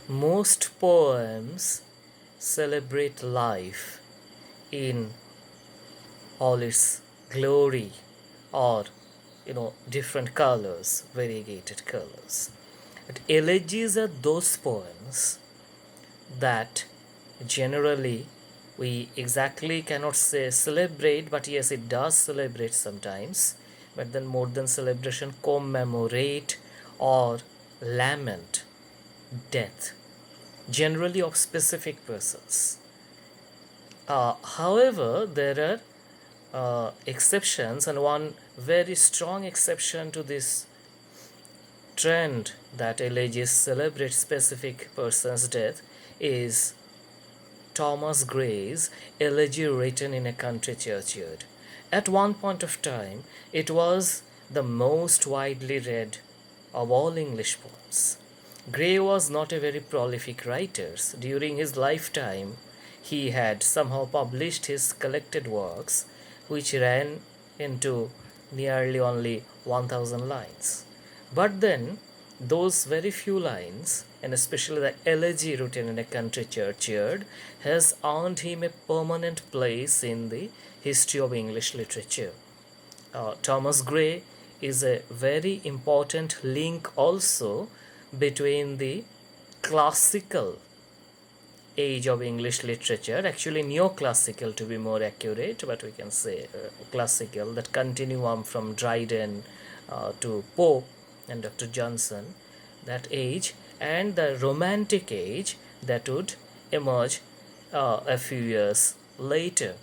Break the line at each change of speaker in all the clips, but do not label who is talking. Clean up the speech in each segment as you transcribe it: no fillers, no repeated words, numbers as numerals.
Most poems celebrate life in all its glory, or different colors, variegated colors. But elegies are those poems that generally we exactly cannot say celebrate, but yes, it does celebrate sometimes, but then more than celebration, commemorate or lament death, generally of specific persons. However, there are exceptions, and one very strong exception to this trend that elegies celebrate specific person's death is Thomas Gray's Elegy written in a country churchyard. At one point of time, it was the most widely read of all English poems. Gray was not a very prolific writer. During his lifetime, he had somehow published his collected works, which ran into nearly only 1000 lines. But then, those very few lines, and especially the elegy written in a country churchyard, has earned him a permanent place in the history of English literature. Thomas Gray is a very important link also between the classical age of English literature, actually neoclassical to be more accurate, but we can say classical, that continuum from Dryden to Pope and Dr. Johnson, that age, and the romantic age that would emerge a few years later.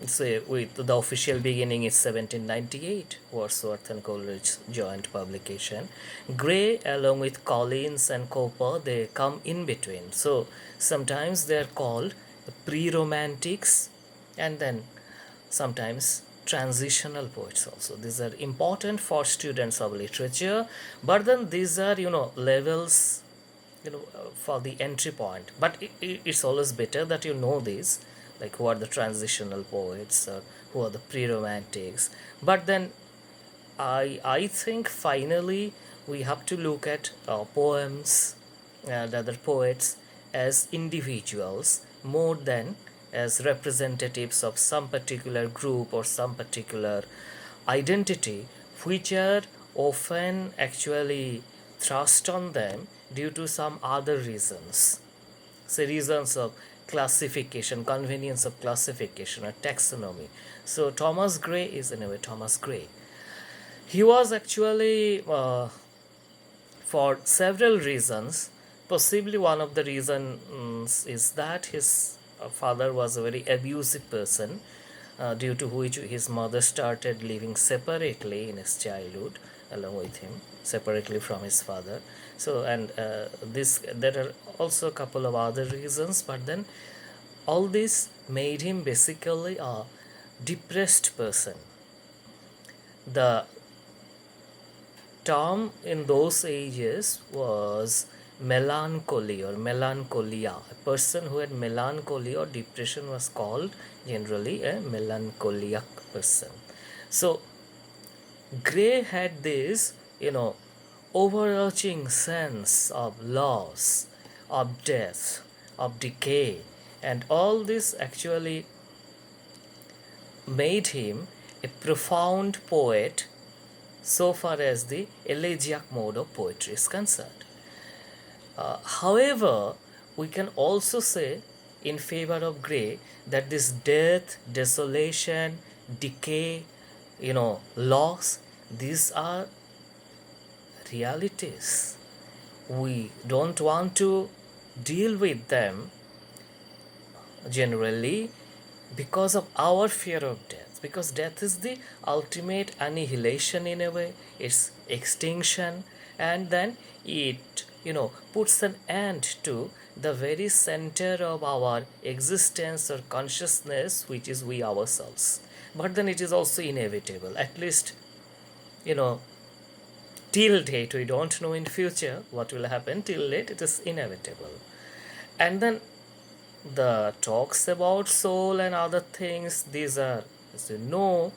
Say with the official beginning is 1798, Wordsworth and Coleridge joint publication. Gray along with Collins and Cowper, they come in between. So sometimes they are called the pre-romantics, and then sometimes transitional poets also. These are important for students of literature, but then these are levels for the entry point. But it's always better that you know these, like who are the transitional poets or who are the pre-romantics. But then I think finally we have to look at poems and other poets as individuals more than as representatives of some particular group or some particular identity, which are often actually thrust on them due to some other reasons, say reasons of classification, convenience of classification or taxonomy. So Thomas Gray is in a way Thomas Gray. He was actually for several reasons. Possibly one of the reasons is that his father was a very abusive person, due to which his mother started living separately in his childhood along with him, separately from his father. So, and this there are also a couple of other reasons, but then all this made him basically a depressed person. The term in those ages was melancholy or melancholia. A person who had melancholy or depression was called generally a melancholiac person. So Gray had this, overarching sense of loss, of death, of decay, and all this actually made him a profound poet so far as the elegiac mode of poetry is concerned. However, we can also say in favor of Gray that this death, desolation, decay, loss, these are realities. We don't want to deal with them generally because of our fear of death, because death is the ultimate annihilation in a way, it's extinction, and then it puts an end to the very center of our existence or consciousness, which is we ourselves. But then it is also inevitable, at least till date. We don't know in future what will happen. Till date it is inevitable. And then the talks about soul and other things, these are, as you know,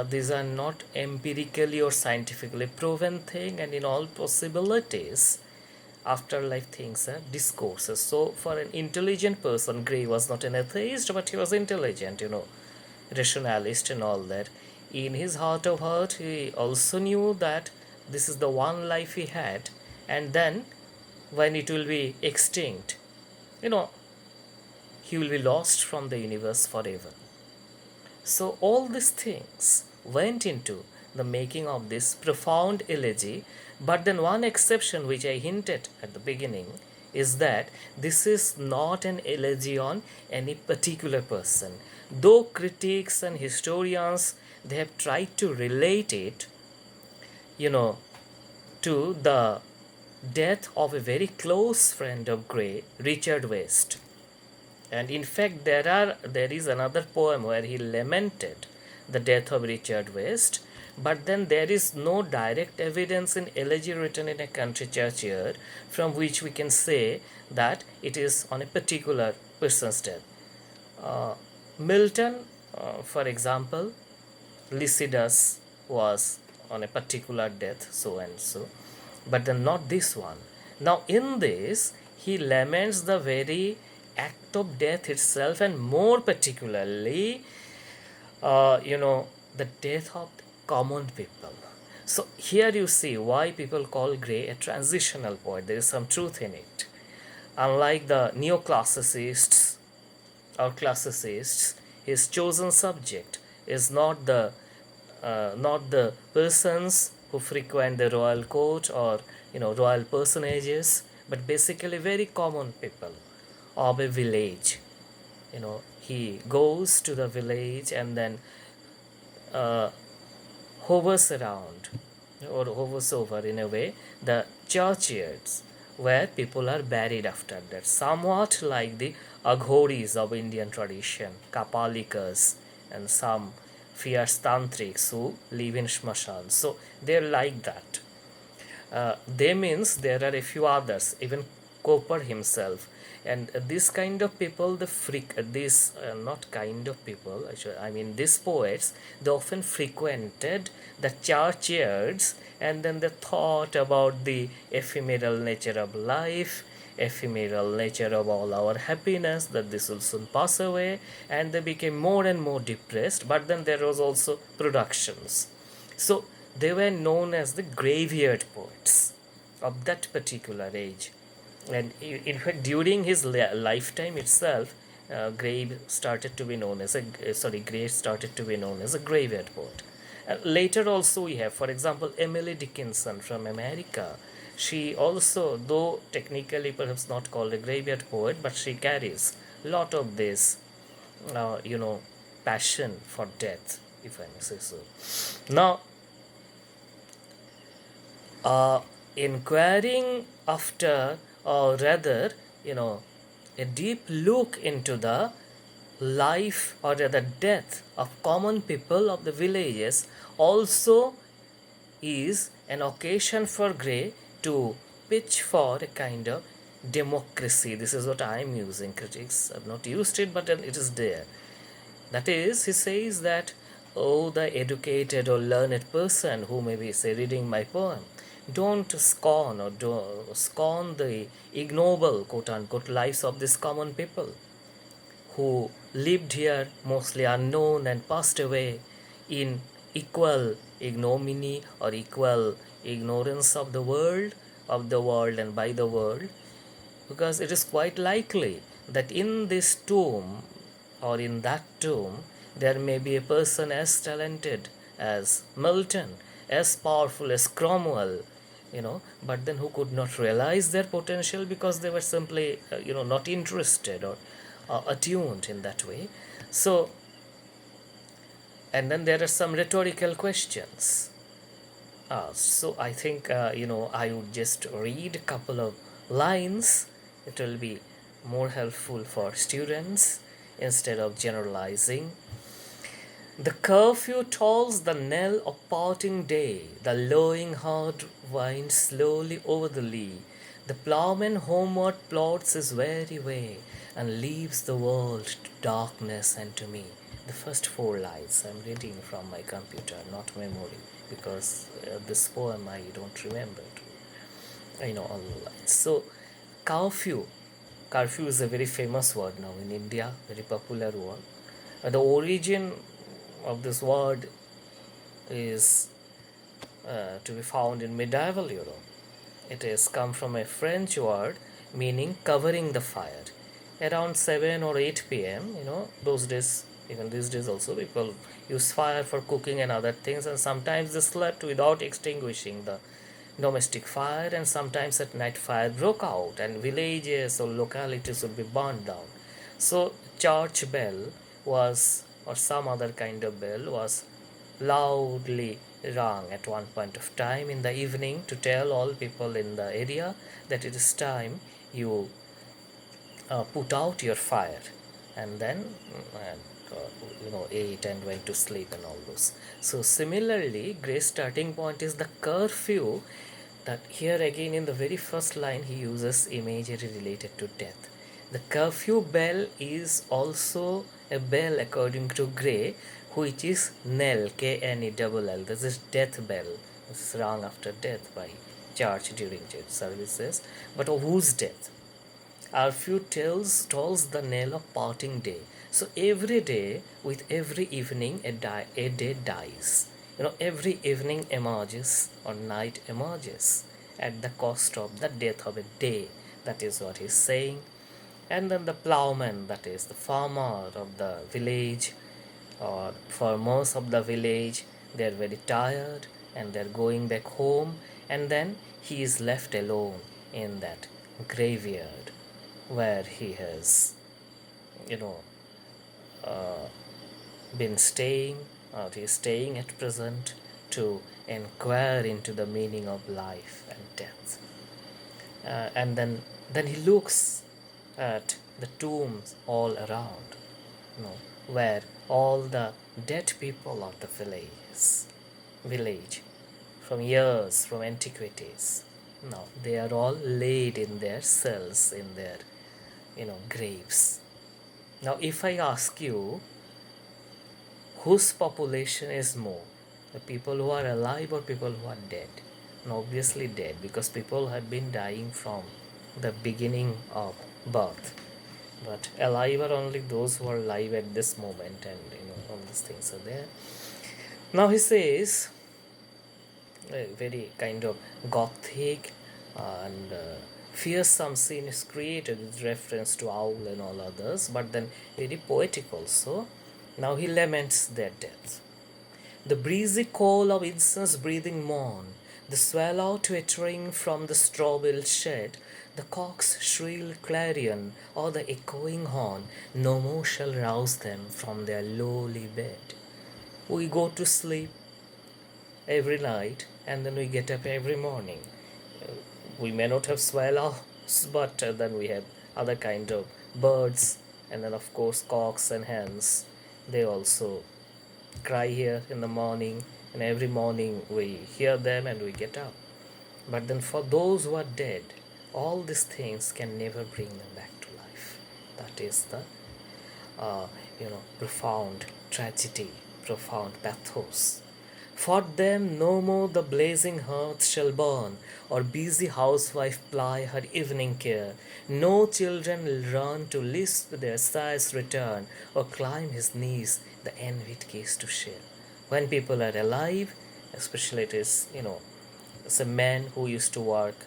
these are not empirically or scientifically proven thing, and in all possibilities afterlife things are discourses. So for an intelligent person, Gray was not an atheist, but he was intelligent, rationalist and all that. In his heart of heart, he also knew that this is the one life he had, and then when it will be extinct, you know, he will be lost from the universe forever. So all these things went into the making of this profound elegy. But then one exception which I hinted at the beginning is that this is not an elegy on any particular person. Though critics and historians, they have tried to relate it, you know, to the death of a very close friend of Gray, Richard West. And in fact, there is another poem where he lamented the death of Richard West, but then there is no direct evidence in Elegy written in a country churchyard from which we can say that it is on a particular person's death. Milton, for example, Lycidas was on a particular death, so and so, but then not this one. Now, in this, he laments the very act of death itself, and more particularly, the death of common people. So here you see why people call Gray a transitional poet. There is some truth in it. Unlike the neoclassicists or classicists, his chosen subject is not the persons who frequent the royal court or royal personages, but basically very common people of a village. He goes to the village and then uh, hovers around or hovers over, in a way, the churchyards where people are buried after that, somewhat like the aghoris of Indian tradition, kapalikas, and some fierce tantrics who live in shmashan. So they're like that. They means there are a few others, even Cooper himself. And this kind of people, these not kind of people, actually, I mean these poets, they often frequented the churchyards, and then they thought about the ephemeral nature of life, ephemeral nature of all our happiness, that this will soon pass away, and they became more and more depressed. But then there was also productions. So they were known as the graveyard poets of that particular age. And in fact, during his lifetime itself, Gray started to be known as Gray started to be known as a graveyard poet. Later also we have, for example, Emily Dickinson from America. She also, though technically perhaps not called a graveyard poet, but she carries a lot of this, passion for death, if I may say so. Now, inquiring after, or rather, a deep look into the life or rather death of common people of the villages also is an occasion for Gray to pitch for a kind of democracy. This is what I am using. Critics have not used it, but it is there. That is, he says that, oh, the educated or learned person who may be, say, reading my poem, don't scorn the ignoble, quote unquote, lives of these common people who lived here mostly unknown and passed away in equal ignominy or equal ignorance of the world and by the world, because it is quite likely that in this tomb or in that tomb there may be a person as talented as Milton, as powerful as Cromwell, but then who could not realize their potential because they were simply, not interested or attuned in that way. So, and then there are some rhetorical questions. So I think, I would just read a couple of lines. It will be more helpful for students instead of generalizing. The curfew tolls the knell of parting day. The lowing heart winds slowly over the lea. The ploughman homeward plods his weary way and leaves the world to darkness and to me. The first 4 lines I'm reading from my computer, not memory, because this poem I don't remember. all lights. So curfew, curfew is a very famous word now in India, very popular word. The origin of this word is to be found in medieval Europe. It has come from a French word meaning covering the fire. Around 7 or 8 p.m., those days, even these days also, people use fire for cooking and other things, and sometimes they slept without extinguishing the domestic fire, and sometimes at night fire broke out and villages or localities would be burned down. So, church bell was, or some other kind of bell was loudly rung at one point of time in the evening to tell all people in the area that it is time you put out your fire, and then ate and went to sleep and all those. So similarly, Gray's starting point is the curfew, that here again in the very first line he uses imagery related to death. The curfew bell is also a bell according to Gray, which is knell, Knell. This is death bell. This is rung after death by church during church services. But of whose death? Curfew tolls the knell of parting day. So every day, with every evening, a day dies. Every evening emerges or night emerges at the cost of the death of a day. That is what he's saying. And then the plowman, that is the farmer of the village, or farmers of the village, they're very tired and they're going back home, and then he is left alone in that graveyard where he has, you know, uh, been staying, or he is staying at present to inquire into the meaning of life and death. And then he looks at the tombs all around, where all the dead people of the village from years, from antiquities, now they are all laid in their cells, in their graves. Now if I ask you, whose population is more, the people who are alive or people who are dead? And obviously dead, because people have been dying from the beginning of birth. But alive are only those who are alive at this moment, and all these things are there. Now he says, a very kind of gothic and fearsome scene is created with reference to owl and all others, but then very poetic also. Now he laments their death. The breezy call of incense breathing morn, the swallow twittering from the straw-billed shed, the cock's shrill clarion, or the echoing horn, no more shall rouse them from their lowly bed. We go to sleep every night, and then we get up every morning. We may not have swallows, but then we have other kind of birds, and then of course cocks and hens. They also cry here in the morning, and every morning we hear them and we get up. But then for those who are dead, all these things can never bring them back to life. That is the profound tragedy, profound pathos. For them no more the blazing hearth shall burn, or busy housewife ply her evening care. No children will run to lisp their sigh's return, or climb his knees the envied gaze to share. When people are alive, especially it's a man who used to work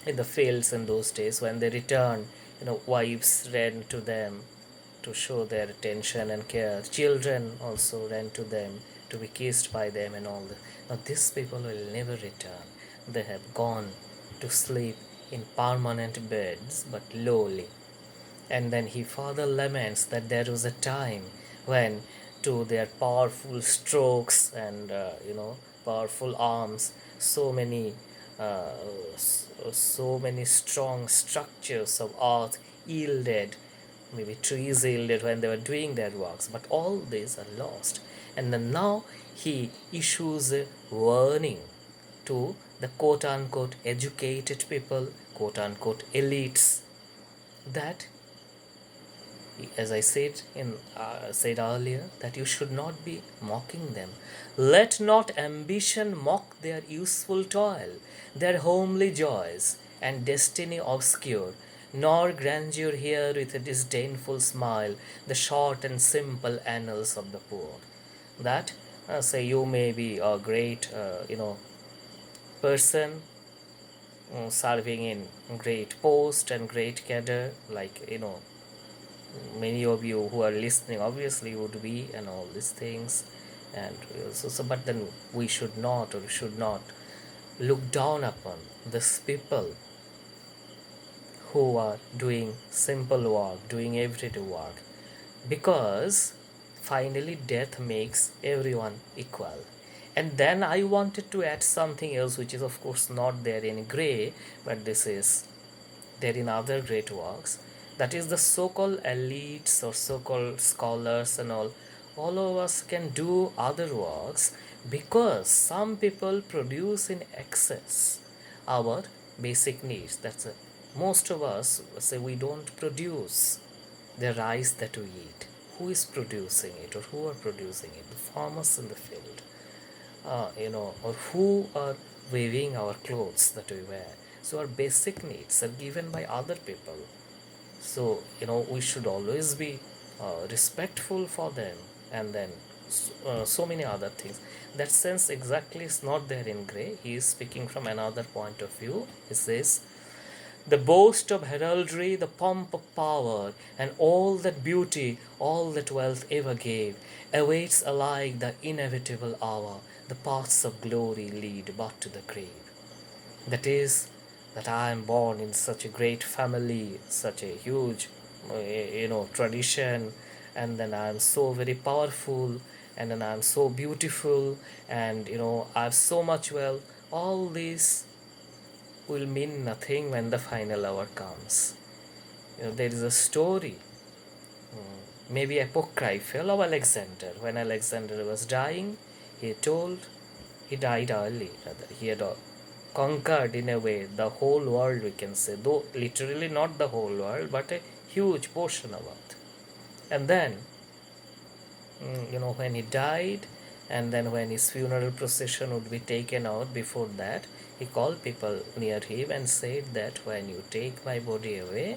in the fields in those days, when they return, wives ran to them to show their attention and care. Children also ran to them to be kissed by them and all that. Now these people will never return. They have gone to sleep in permanent beds, but lowly. And then he further laments that there was a time when, to their powerful strokes and powerful arms, so many strong structures of earth yielded, maybe trees yielded when they were doing their works, but all these are lost. And then now he issues a warning to the quote unquote educated people, quote unquote elites, that As I said earlier, that you should not be mocking them. Let not ambition mock their useful toil, their homely joys, and destiny obscure, nor grandeur hear with a disdainful smile the short and simple annals of the poor. That say you may be a great, person, serving in great post and great cadre, like many of you who are listening obviously would be, and all these things. And but then we should not, or should not look down upon these people who are doing simple work, doing everyday work, because finally death makes everyone equal. And then I wanted to add something else, which is of course not there in gray, but this is there in other great works. That is the so-called elites or so-called scholars and all of us can do other works because some people produce in excess our basic needs. That's a, most of us say we don't produce the rice that we eat. Who is producing it, or who are producing it? The farmers in the field, or who are weaving our clothes that we wear. So our basic needs are given by other people. So we should always be respectful for them, and then so many other things. That sense exactly is not there in Gray. He is speaking from another point of view. He says, the boast of heraldry, the pomp of power, and all that beauty, all that wealth ever gave, awaits alike the inevitable hour. The paths of glory lead but to the grave. That is, that I am born in such a great family, such a huge, tradition, and then I am so very powerful, and then I am so beautiful, and I have so much wealth. All this will mean nothing when the final hour comes. There is a story, maybe apocryphal, of Alexander. When Alexander was dying, he told he died early. Rather, he had conquered in a way the whole world, we can say, though literally not the whole world, but a huge portion of it. And then, when he died, and then when his funeral procession would be taken out, before that, he called people near him and said that when you take my body away,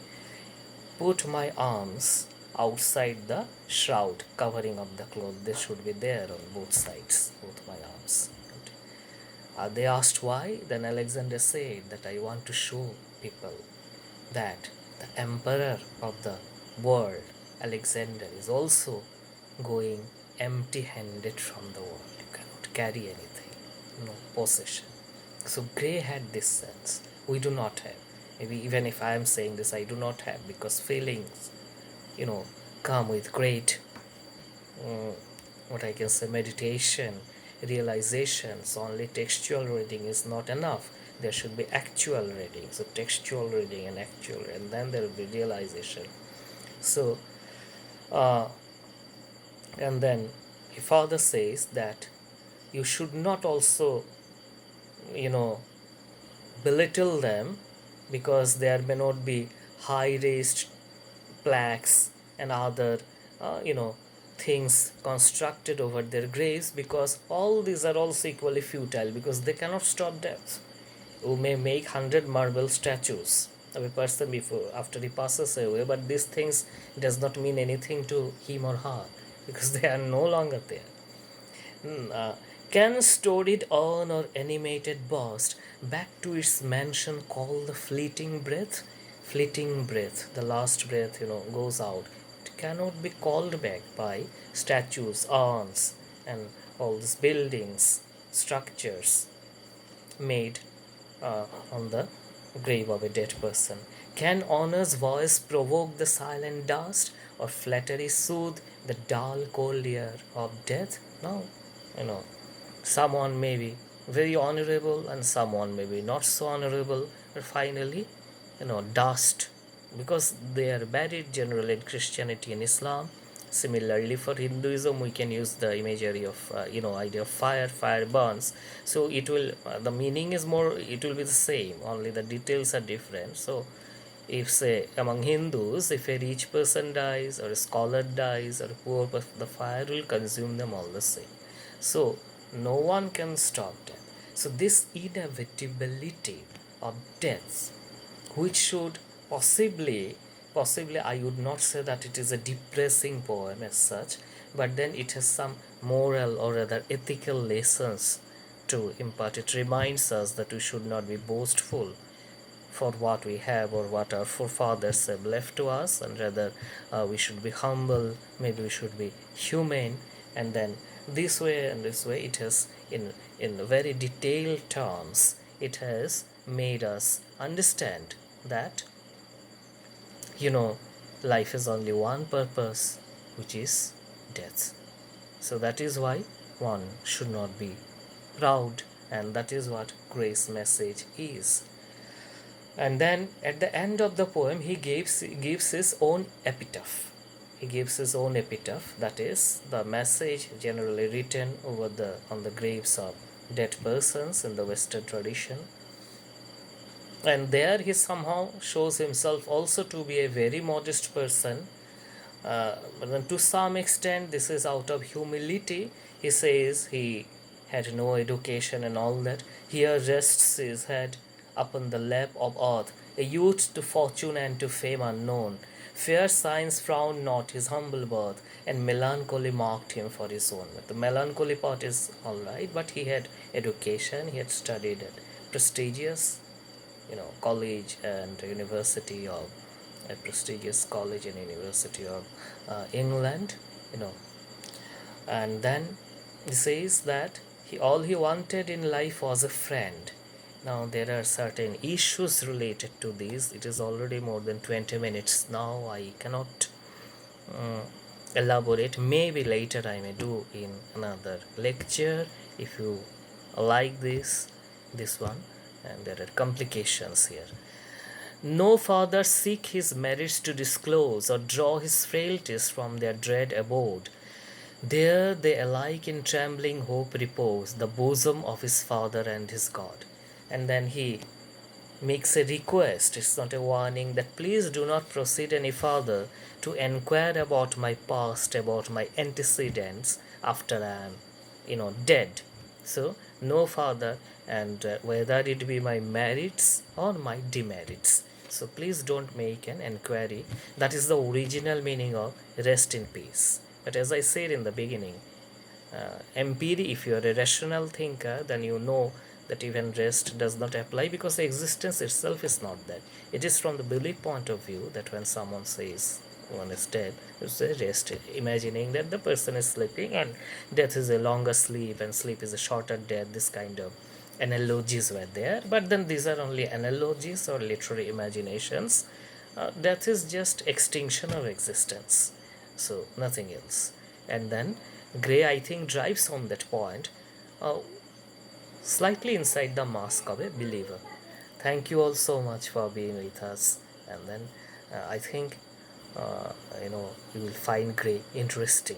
put my arms outside the shroud covering of the cloth. They should be there on both sides, both my arms. They asked why. Then Alexander said that I want to show people that the emperor of the world, Alexander, is also going empty-handed from the world. You cannot carry anything, no possession. So Gray had this sense. We do not have. Maybe even if I am saying this, I do not have, because feelings, come with great, what I can say, meditation, realizations. Only textual reading is not enough. There should be actual reading. So textual reading and actual, and then there will be realization. So, and then he further says that you should not also, belittle them, because there may not be high raised plaques and other, things constructed over their graves, because all these are also equally futile, because they cannot stop death. You may make 100 marble statues of a person before after he passes away, but these things does not mean anything to him or her, because they are no longer there. Can storied urn or animated bust back to its mansion call the fleeting breath? Fleeting breath, the last breath, goes out. It cannot be called back by statues, urns, and all these buildings, structures made on the grave of a dead person. Can honor's voice provoke the silent dust, or flattery soothe the dull cold air of death? No, someone may be very honorable and someone may be not so honorable, but finally, dust, because they are buried generally in Christianity and Islam. Similarly, for Hinduism, we can use the imagery of, idea of fire. Fire burns, so it will, the meaning is more, it will be the same, only the details are different. So If, say, among Hindus, if a rich person dies or a scholar dies or a poor person, the fire will consume them all the same. So no one can stop death. So this inevitability of death, which should possibly I would not say that it is a depressing poem as such, but then it has some moral or rather ethical lessons to impart. It reminds us that we should not be boastful for what we have or what our forefathers have left to us, and rather we should be humble, maybe we should be humane. And then this way and this way, it has in very detailed terms, it has made us understand that, you know, life has only one purpose, which is death. So that is why one should not be proud, and that is what Gray's message is. And then at the end of the poem, he gives his own epitaph. He gives his own epitaph, that is the message generally written on the graves of dead persons in the Western tradition. And there he somehow shows himself also to be a very modest person. But then to some extent, this is out of humility. He says he had no education and all that. Here rests his head upon the lap of earth, a youth to fortune and to fame unknown. Fair signs frowned not his humble birth, and melancholy marked him for his own. The melancholy part is all right, but he had education. He had studied at prestigious, college and university of a prestigious college and university of England, and then he says that all he wanted in life was a friend. Now there are certain issues related to this. It is already more than 20 minutes now. I cannot elaborate. Maybe later I may do in another lecture if you like this one. And there are complications here. No father seek his merits to disclose, or draw his frailties from their dread abode. There they alike in trembling hope repose, the bosom of his father and his God. And then he makes a request. It's not a warning, that please do not proceed any further to inquire about my past, about my antecedents after I am, dead. So no further, and whether it be my merits or my demerits. So please don't make an inquiry. That is the original meaning of rest in peace. But as I said in the beginning, empiri, if you are a rational thinker, then you know that even rest does not apply, because the existence itself is not that. It is from the belief point of view that when someone says one is dead, you say rest, imagining that the person is sleeping and death is a longer sleep and sleep is a shorter death. This kind of analogies were there, but then these are only analogies or literary imaginations. Death is just extinction of existence, so nothing else. And then Gray, I think, drives home that point slightly inside the mask of a believer. Thank you all so much for being with us. And then I think you will find Gray interesting.